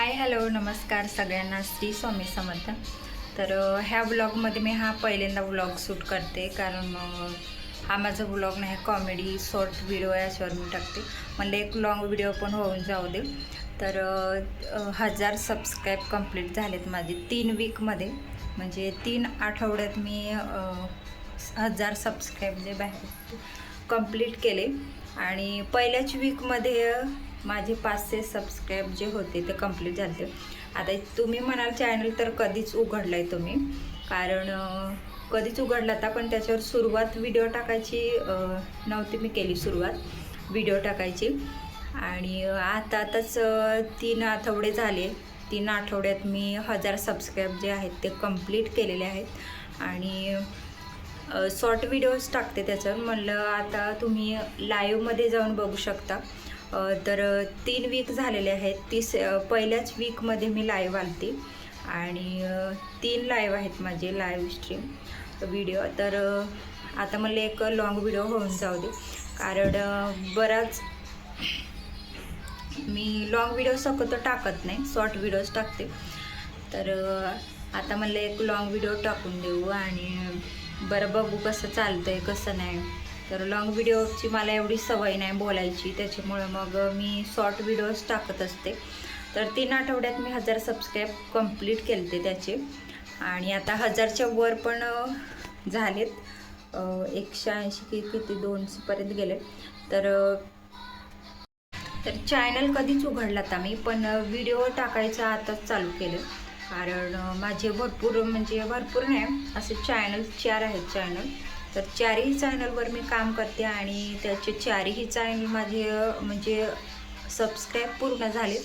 Hi hello नमस्कार सगळ्यांना, श्री स्वामी समर्थ। तर ह्या ब्लॉगमध्ये मी पहिल्यांदा व्लॉग शूट करते, कारण हा माझा व्लॉग नाही, कॉमेडी शॉर्ट व्हिडिओ याच्यावर मी टाकते। म्हणलं एक लॉंग व्हिडिओ पण होऊन जाऊ दे। तर 1000 सबस्क्राईब कंप्लीट झालेत माझे 3 वीकमध्ये, म्हणजे 3 आठवड्यात मी 1000 सबस्क्राईब जे बाहेर कंप्लीट केले। आणि पहिल्याच वीकमध्ये माझे 500 सबस्क्राईब जे होते ते कंप्लीट झाले। आता तुम्ही म्हणाल चॅनल तर कधीच उघडलाय तुम्ही, कारण कधीच उघडला होता, पण त्याच्यावर सुरुवात व्हिडिओ टाकायची नव्हती मी केली सुरुवात व्हिडिओ टाकायची। आणि आताच 3 आठवडे झाले, 3 आठवड्यात मी 1000 सबस्क्राईब जे आहेत ते कंप्लीट केलेले आहेत। आणि शॉर्ट व्हिडिओज टाकते त्याच्यावर। म्हणलं आता तुम्ही लाईव्हमध्ये जाऊन बघू शकता। तर 3 वीक झालेले आहेत। पहिल्याच वीकमध्ये मी लाईव्ह आलती, आणि 3 लाईव्ह आहेत माझे लाईव्ह स्ट्रीम व्हिडिओ। तर आता मला एक लॉंग व्हिडिओ होऊन जाऊ दे, कारण बराच मी लॉंग व्हिडिओ शक्यतो टाकत नाही, शॉर्ट व्हिडिओज टाकते। तर आता मला एक लॉंग व्हिडिओ टाकून देऊ, आणि बरं बघू कसं चालतंय कसं नाही। तर लॉंग व्हिडिओची मला एवढी सवय नाही बोलायची, त्याच्यामुळं मग मी शॉर्ट व्हिडिओज टाकत असते। तर 3 आठवड्यात मी 1000 सबस्क्राईब कंप्लीट केले त्याचे, आणि आता 1000च्या वर पण झालेत, 180 किती 200पर्यंत गेले। तर चॅनल कधीच उघडला होता मी, पण व्हिडिओ टाकायचं आताच चालू केलं, कारण माझे भरपूर नाही, असे चॅनल 4 आहेत चॅनल। तर 4ही चॅनलवर मी काम करते, आणि त्याचे 4ही चॅनल माझे सबस्क्राईब पूर्ण झाले।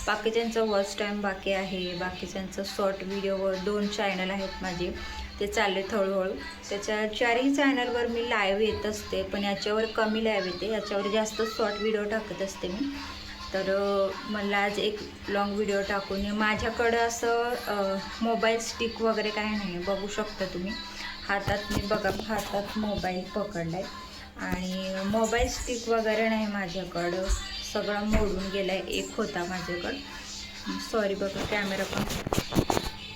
बाकीच्यांचं वॉच टाईम बाकी आहे, बाकीच्यांचं शॉर्ट व्हिडिओवर 2 चॅनल आहेत माझे, ते चालले हळूहळू। त्याच्या 4ही चॅनलवर मी लाईव्ह येत असते, पण याच्यावर कमी लाईव्ह येते, याच्यावर जास्त शॉर्ट व्हिडिओ टाकत असते मी। तर मला आज एक लॉंग व्हिडिओ टाकून, माझ्याकडं असं मोबाईल स्टिक वगैरे काही नाही, बघू शकता तुम्ही हातात मी बघा हातात मोबाईल पकडलाय, आणि मोबाईल स्टिक वगैरे नाही माझ्याकडं, सगळं मोडून गेलं आहे। एक होता माझ्याकडं, सॉरी बघा कॅमेरा पण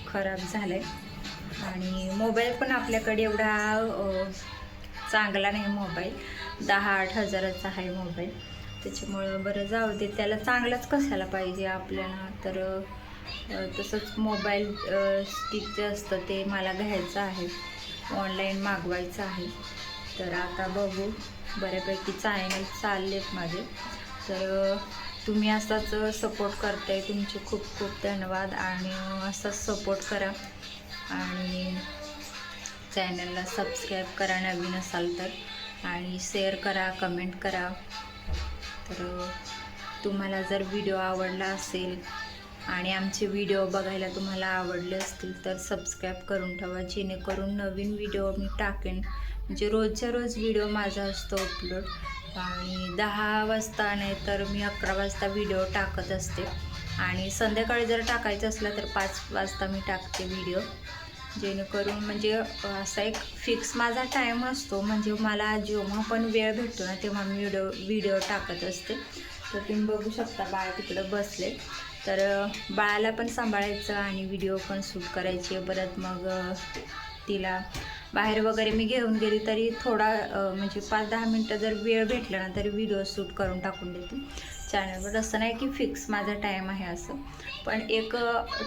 खराब झाला आहे, आणि मोबाईल पण आपल्याकडे एवढा चांगला नाही मोबाईल, 10-8 हजाराचा आहे मोबाईल। त्याच्यामुळं बरं जाऊ दे, त्याला चांगलाच कशाला पाहिजे आपल्याला। तर तसंच मोबाईल स्टिक जे असतं ते मला घ्यायचं आहे, ऑनलाईन मागवायचं आहे। तर आता बघू, बऱ्यापैकी चॅनल चाललेत माझे। तर तुम्ही असाच सपोर्ट करताय, तुमचे खूप खूप धन्यवाद, आणि असाच सपोर्ट करा, आणि चॅनलला सबस्क्राईब करा नवीन असाल तर, आणि शेअर करा, कमेंट करा। तर तुम्हाला जर व्हिडिओ आवडला असेल आणि आमचे व्हिडिओ बघायला तुम्हाला आवडले असतील तर सबस्क्राईब करून ठेवा, जेणेकरून नवीन व्हिडिओ मी टाकेन, म्हणजे रोजच्या रोज व्हिडिओ माझा असतो अपलोड। आणि 10 वाजता नाही तर मी 11 वाजता व्हिडिओ टाकत असते, आणि संध्याकाळी जर टाकायचं असलं तर 5 वाजता मी टाकते व्हिडिओ, जेणेकरून म्हणजे असा एक फिक्स माझा टाईम असतो, म्हणजे मला जेव्हा पण वेळ भेटतो ना तेव्हा मी व्हिडिओ टाकत असते। तर तुम्ही बघू शकता बाळ तिकडं बसले, तर बाळाला पण सांभाळायचं आणि व्हिडिओ पण शूट करायचे। परत मग तिला बाहेर वगैरे मी घेऊन गेली तरी थोडा म्हणजे 5-10 मिनटं जर वेळ भेटला ना तरी व्हिडिओ शूट करून टाकून देते चॅनलवर। असं नाही की फिक्स माझा टाईम आहे असं, पण एक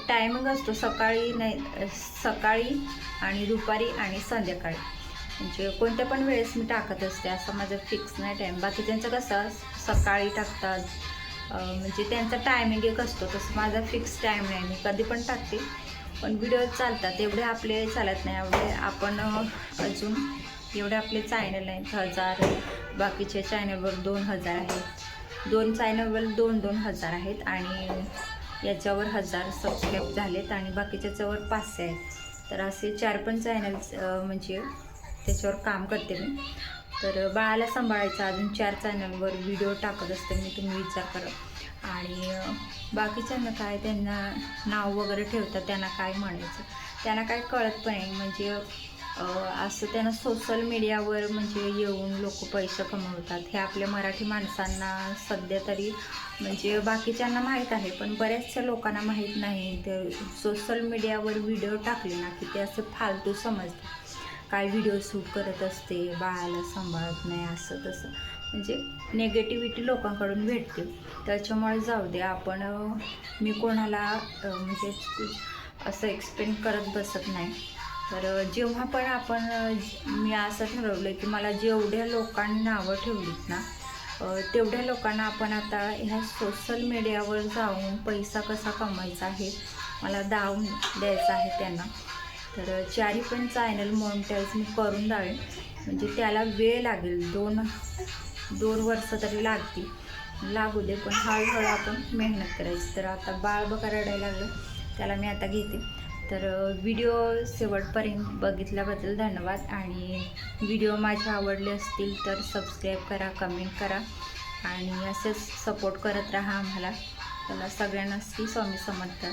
टायमिंग असतो, सकाळी आणि दुपारी आणि संध्याकाळी, म्हणजे कोणत्या पण वेळेस मी टाकत असते, असं माझं फिक्स नाही टाईम। बाकीच्यांचं कसं सकाळी टाकतात, म्हणजे त्यांचा टायमिंग एक असतो, तसं माझा फिक्स टाईम नाही, मी कधी पण टाकते। पण व्हिडिओ चालतात एवढे आपले चालत नाही, एवढे आपण अजून एवढे आपले चॅनल नाहीत 1000, बाकीच्या चॅनलवर 2000 आहेत, 2 चॅनलवर 2-2 हजार आहेत, आणि याच्यावर 1000 सबस्क्राईब झालेत, आणि बाकीच्याच्यावर 500 आहेत। तर असे 4-5 चॅनल्स म्हणजे त्याच्यावर काम करते मी। तर बाळाला सांभाळायचं, अजून 4 चॅनलवर व्हिडिओ टाकत असते मी, तुम्ही विचार करा। आणि बाकीच्यांना काय, त्यांना नाव वगैरे ठेवतात, त्यांना काय म्हणायचं त्यांना काय कळत पण नाही, म्हणजे असं त्यांना सोशल मीडियावर म्हणजे येऊन लोक पैसे कमवतात हे आपल्या मराठी माणसांना सध्या तरी म्हणजे बाकीच्यांना माहीत आहे, पण बऱ्याचशा लोकांना माहीत नाही. ते सोशल मीडियावर व्हिडिओ टाकले ना की ते असं फालतू समजतात. काय व्हिडिओ शूट करत असते, बाळाला सांभाळत नाही, असं तसं म्हणजे नेगेटिव्हिटी लोकांकडून भेटते. त्याच्यामुळे जाऊ दे, आपण मी कोणाला म्हणजे असं एक्सप्लेन करत बसत नाही. तर जेव्हा पण आपण मी असं ठरवलं की मला जेवढ्या लोकांनी नावं ठेवलीत ना तेवढ्या लोकांना आपण आता ह्या सोशल मीडियावर जाऊन पैसा कसा कमवायचा आहे मला दावून द्यायचा आहे त्यांना. तर चारी पण चॅनल मॉनिटाईज मी करून द्यावे, म्हणजे त्याला वेळ लागेल, दोन वर्ष तरी लागू दे, पण हळूहळू आपण मेहनत करायची. तर आता बाळ बघा रडायला लागलं, त्याला मी आता घेते. तर व्हिडिओ शेवटपर्यंत बघितल्याबद्दल धन्यवाद, आणि व्हिडिओ माझे आवडले असतील तर सबस्क्राईब करा, कमेंट करा आणि असेच सपोर्ट करत राहा आम्हाला. त्याला सगळ्यांना श्री स्वामी समर्थ.